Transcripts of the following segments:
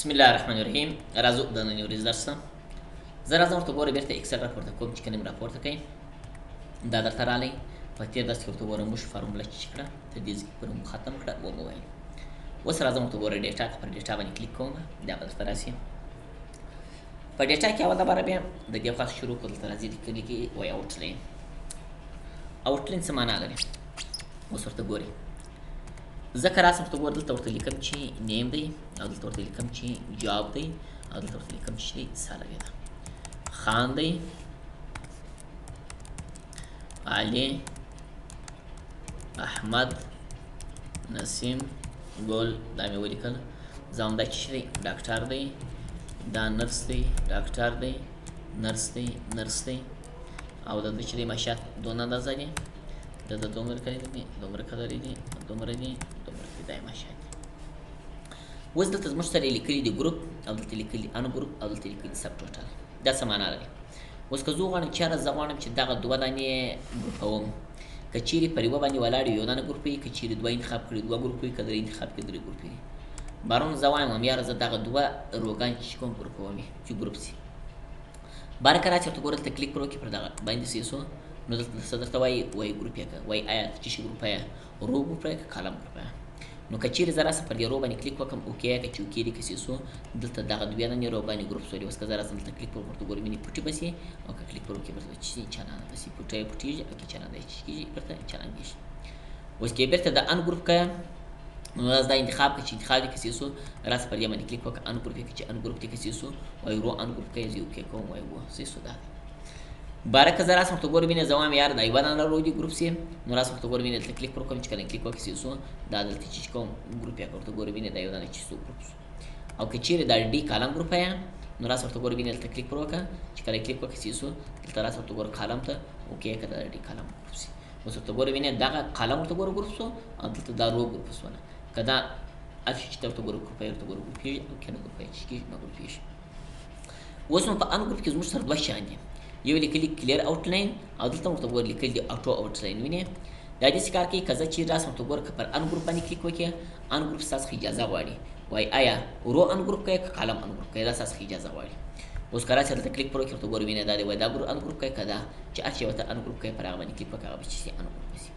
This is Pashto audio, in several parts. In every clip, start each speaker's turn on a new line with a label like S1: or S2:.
S1: بسم الله الرحمن الرحیم. راځو د نن ورځې درس ته. زه راځم ورته ګورم بیرته اکسل راپورته کوم چې کلم راپورته کوي دا درته رالی په تېر درس کې ورته ګورم موږ فارموله چې کړه تر دې ځکه پورې مو ختم کړه ومو ویل. اوس راځم ورته ګورم ډیټا پر ډیټا باندې کلیک کوم دا به درته راسي. په ډیټا کې اول دپاره بیا د دې خاص شروع کړو دلته راځي لیکلي کې وایي آوټلاین. آوټلاین څه معنا لري اوس ورته ګورئ. ځکه راسم ورته ګوره دلته ورته لیکم چې نیم دی او دلته ورته لیکم چې جاب دی او دلته ورته لیکم چې سالري ده. خان دی، علي، احمد، نسیم، ګل دا مې ولیکل. زما دا چې دی ډاکټر دی، دا نرس دی، ډاکټر دی، نرس دی، نرس دی او د دې چې دی معاشات دونه اندازه دي د دومره کړي دي دومره کړي دي دومره دي دومره کې دای معاشات. اوس دلته زموږ سره لیکلي دي ګروپ او دلته لیکلي ان ګروپ او دلته لیکلي سب ټوټل. دا څه معنا لري؟ اوس که زه وغواړم چېرې زه غواړم چې دغه دوه دانې ګروپوم، که چیرې پر یوه باندې ولاړ یو دانه ګروپ وي، که چیرې دوه انتخاب کړي دوه ګروپ وي، که درې انتخاب کړي درې ګروپ وي. بارون زه وایم هم یاره زه دغه دوه روګان چې کوم ګروپوم چې ګروپ سي. باره که راسي ورته ګوره دلته کلیک پر وکړي پر دغه باندې څه شو نو دلته څه درته وایي وایي ګروپ یې کړه، وایي آیا چې شي ګروپ یې رو ګروپ یې که کالم ګروپ یې. نو که چیرې زه راسم پر دې رو باندې کلیک وکړم اوکې که چې اوکې دي که څه شو دلته دغه دوه دانې روګانې ګروپ سولي. اوس که زه راسم دلته کلیک پر ورته ګورم مینې پټې به سي او که کلیک پر وکړي ورته چې چالانه به سي پټه یې پټېږي او که چالانه یې کېږي ورته چالانېږي. اوس که بیرته د ان ګروپ که نو دا انتخاب که چې انتخاب دي که څه شو راسه پر دې باندې کلیک وکړه ان ګروپ یې که چې ان ګروپ دي که څه شو وایي رو ان ګروپ که یې زه اوکې کوم وایي و څه شو دا باره که زه راسم ورته ګورم مینې زه وایم یاره دا یوه دانه رو دي ګروپ سي. نو راسم ورته ګورم مینې دلته کلیک پر وکړم چې کله کلیک وکړي څه شو دا دلته چې کوم ګروپ یې ورته ګورم مینې دا یو دانه چې څو ګروپ شو. او که چیرې دا ډي کالم ګروپ یې نو راسم ورته ګورم مینې دلته کلیک پر وکړه چې کله کلیک وکړي څه شو دلته راسم ورته ګورم کالم ته اوکې که دا ډي کالم ګروپ سي. اوس ورته ګورم مینې دغه کالم ورته ګورم ګروپ شو او دلته دا رو ګروپ شونه که دا اکشي چې ورته ګورم ګروپ یې ورته ګورم ګروپ کېږي او که نه ګروپ یې چې کېږي نه ګروپ کېږي. اوس نو په ان ګروپ کې زموږ سره دوه شیان دي، یو لیکلي کلیر آوټلاین او دلته ورته ګوره لیکلي دي اټو آوټلاین. وینې دا داسې کار کوي که زه چیرې راسم ورته ګوره که پر ان ګروپ باندې کلیک وکړې ان ګروپ ستاسو څخه اجازه غواړي وایي آیا رو ان ګروپ کوي که کالم ان ګروپ کوي دا ستاسو څخه اجازه غواړي. اوس که راسې دلته کلیک پر وکړې ورته ګوره وینې دا دی وایي دا ان ګروپ کوي که دا چې هر چې ورته ان ګروپ کوي پر هغه باندې کلیک وکړه هغه به چې سي ان ګروپ سي.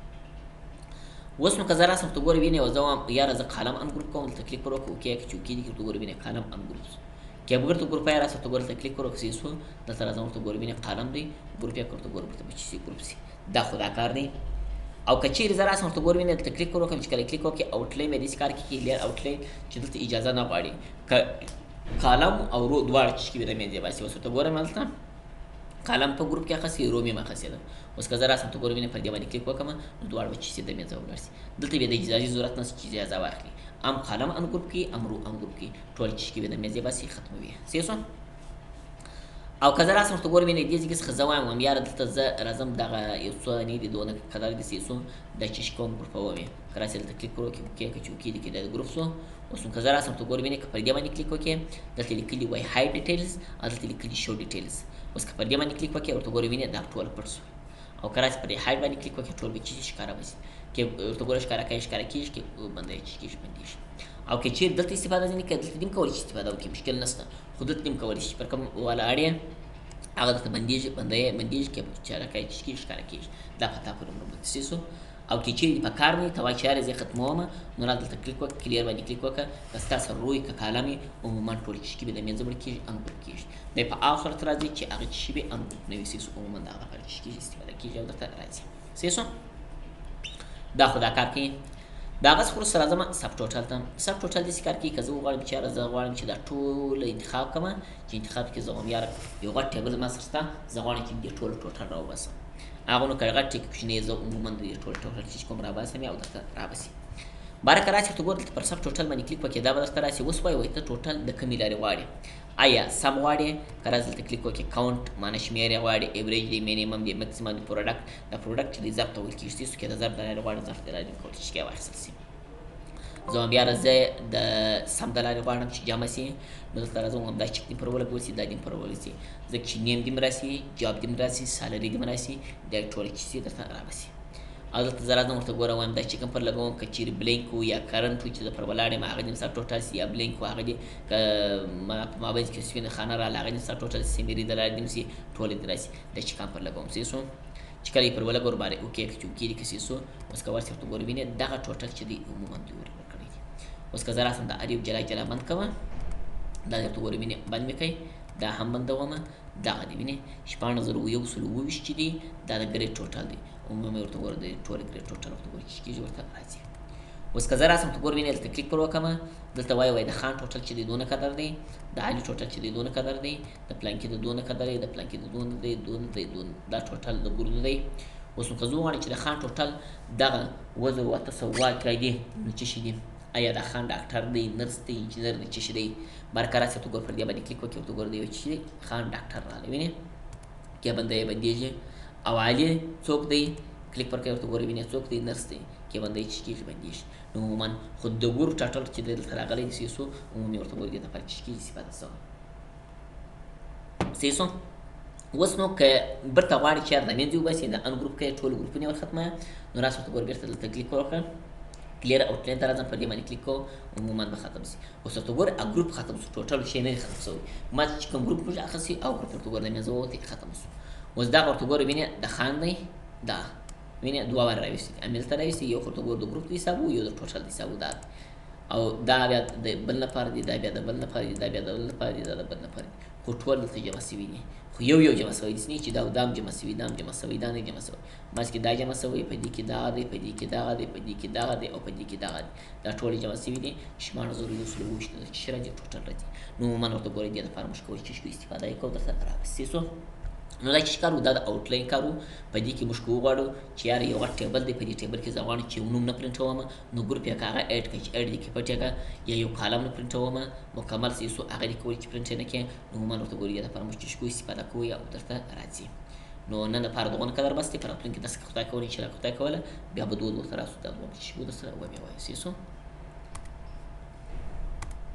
S1: اوس نو که زه راسم ورته ګوره وینې او زه وایم یاره زه کالم ان ګروپ کوم دلته کلیک پر وکړه اوکې که چې اوکې دي ورته ګوره وینې کالم ان ګروپ که بغیر تو ګروپ یې راسه ورته ګوره دلته کلیک پر وکړه څه شو دلته راځم ورته ګوره وینې قلم دی ګروپ یې ورته ګوره ورته به چې سي ګروپ سي. دا خو دا کار دی. او که چیرې زه راسم ورته ګوره وینې دلته کلیک پر وکړم چې کله کلیک وکړې آوټلاین مې داسې کار کوي کلیر آوټلاین چې دلته اجازه نه غواړي که کالم او رو دواړه چې کېږي د منځه باسي. اوس ورته ګورم هلته کالم په ګروپ کې اخیستې رو مې اخیستې ده. اوس که زه راسم ورته ګوره وینې پر دې باندې کلیک وکړم نو دواړه به چې سي د منځه ولاړ سي. دلته بیا د اجازې ضرورت نشته چې اجازه واخلي ام کالم ان ګروپ کې ام رو ان ګروپ کې ټول چې کېږي د منځه باسي ختموي صحیح شو. او که زه راسم ورته ګورم مینې دې ځای کې څخه زه وایم هم یاره دلته زه راځم دغه یو څو دانې دي دونه قدر دي څه شو دا چې کوم ګروپوم یې که راسې دلته کلیک پر وکړې اوکې که چې اوکې دي کې دا ګروپ شو. اوس نو که زه راسم ورته ګورم مینې که پر دې باندې کلیک وکړې دلته لیکلي وایي هاید ډیټیلز او دلته لیکلي شو ډیټیلز. اوس که پر دې باندې کلیک وکړې ورته ګورم مینې دا ټول پټ شو. او که راسې پر دې هاید باندې کلیک وکړې ټول به چې ښکاره به شي که ورته ګوره ښکاره کوي ښکاره کېږي که بندوي چې کېږي بندېږي. او که چیرې دلته استفاده ځینې کوي دلته دې هم کولی شي استفاده وکړي مشکل نشته خو دلته دې هم کولی شي پر کوم ولاړ یې هغه درته بندېږي بندېږي که ښکاره کوي چې کېږي ښکاره کېږي دا په تا پورې مربوط څه شو. او که چیرې په کار نه وي ته وایي چې یاره زه یې ختمومه نو را دلته کلیک وکړه کلیر باندې کلیک وکړه که ستا سره رو وي که کالم وي عموما ټول چې کېږي د منځه مړه کېږي ان ګروپ کېږي. دی په هغه صورت راځي چې هغه چې وي ان ګروپ نه وي څه شو عموما د هغه لپاره چې کېږي استفاده کېږي او درته راځي څه شو. دا خو دا کار کوي. دا هغه څخه وروسته راځم سب ټوټل ته. سب ټوټل داسې کار کوي که زه وغواړم چې یاره زه غواړم چې دا ټول انتخاب کړم چې انتخاب کې زه وایم یاره یو غټ ټیبل زما سره شته زه غواړم چې دې ټول ټوټل راوباسم هغه نو که غټ ټیک کوچنی زه عموما د ټول ټوټل چې کوم راباسم او درته راباسي. باره که راسې ورته ګوره دلته پر سب ټوټل باندې کلیک وکړې دا به درته راسي. اوس وایي ته ټوټل د کومې لارې غواړې آیا سم غواړې که راسې دلته کلیک وکړې کاونټ معنی شمېر یې غواړې ایوریج دی مینیمم دی مکسیمم دی پروډکټ د پروډکټ چې دی ضرب ته ویل کېږي څه کې د ضرب د لارې غواړې ضرب د لارې کولی شي واخیستل شي. زه هم بیا زه د سم د لارې غواړم چې جمع سي نو دلته راځم هم دا چک دې پر ولګول سي دا دې پر ولګول سي ځکه چې نیم دې م راسي جاب دې م راسي سالري دې م راسي دا ټول چې سي درته راباسي. او دلته زه راځم ورته ګوره وایم دا چې کوم پر لګوم که چیرې بلینک و یا کرنټ و چې زه پر ولاړ یم هغه دې مثلا ټوټل سي یا بلینک و هغه دې که په مابین کې سپینه خانه راغله هغه دې مثلا ټوټل سي میري د لارې دې سي ټولې دې راسي دا چې کوم پر لګوم صحیح شو چې کله یې پر ولګور باندې اوکې چې اوکې دې کسي سو اوس که ورته ورته ګورې وینې دغه ټوټل چې دی عموما دې ورکړی دي اوس که زه راسم د اریب جلا جلا بند کوم دا درته ګورې وینې بند مې کوي دا هم بندومه دغه دی وینې 16128 چې دی دا د ګریډ ټوټل دی عمومي ورته ګوره د ټول ګریډ ټوټل ورته ګوره چې کېږي ورته راځي اوس که زه راسم ته ګوره وینې دلته کلیک پر وکړم دلته وایي د خان ټوټل چې دی دونه قدر دی د علي ټوټل چې دی دونه قدر دی د پلانکي د دونه قدر دی د پلانکي د دونه دی دونه دا ټوټل د ګورو دی اوس نو که زه وغواړم چې د خان ټوټل دغه 2800 دی نو څه شي دي آیا د خان ډاکټر دی نرس دی انجینر دی څه شي دی برقرار سي ته ګور پر دې باندې کلیک وکړې ورته ګور دی چې خان ډاکټر راغلی وینې کې باندې بندېږي او علي څوک دی کلیک پر کې ورته ګور وینې څوک دی نرس دی کې باندې چې کېږي بندېږي نو عموما خو د ګور ټاټل چې دلته راغلی دی سو عمومي ورته ګور دې ته پر چې کېږي صفات سو سیسو اوس نو که برته غواړي چې د منځ وباسي د ان ګروپ کې ټول ګروپونه ور ختمه نو راس ورته ګور بیرته دلته کلیک وکړه کلیر آوټلاین ته راځم پر دې باندې کلیک کوم عموما به ختم شي اوس ورته ګوره ګروپ ختم شو ټوټل شی نه ختم شوی ما چې کوم ګروپ موږ اخیستي او ګروپ ورته ګوره د مې زوته ختم شو اوس دا ورته ګوره وینې د خان دی دا وینې دوه ور راوستي امیل ته راوستي یو ورته ګوره د ګروپ دی حساب یو د ټوټل دی حساب دا او دا بیا د بل لپاره دی دا بیا د بل لپاره دی دا بیا د بل لپاره دی دا د بل لپاره خو ټول دلته جمع شوي دي خو یو جمع شوی دي چې دا دام جمع شوي دام جمع شوی دا نه جمع شوی ماسې کې دا جمع شوی په دې کې دا دی په دې کې دا دی په دې کې دا دی او په دې کې دا دی دا ټول جمع شوي دي شمار زور یو سلو وشته چې راځي ټوټل راځي نو من ورته ګورې دې لپاره مشکل چې استفاده یې کوو درته راوستي سو نو دا چې کارو دا د آوټلاین کارو په دې کې موږ وغواړو چې یار یو غټ ټیبل دی په دې ټیبل کې زه غواړم چې یو نوم نه پرنټوم نو ګروپ یې هغه اډ کړئ چې اډ دې کې پټ کړه یا یو کالم نه پرنټوم مکمل سي سو هغه دې کولی چې پرنټ نه کړي نو موږ ورته ګورې دا لپاره موږ چې استفاده کوو او درته راځي نو نن لپاره دغه قدر بس ته پر خپل کې داسې خدای کولی چې خدای کوله بیا به دوه ورته راسو دا وایي چې سو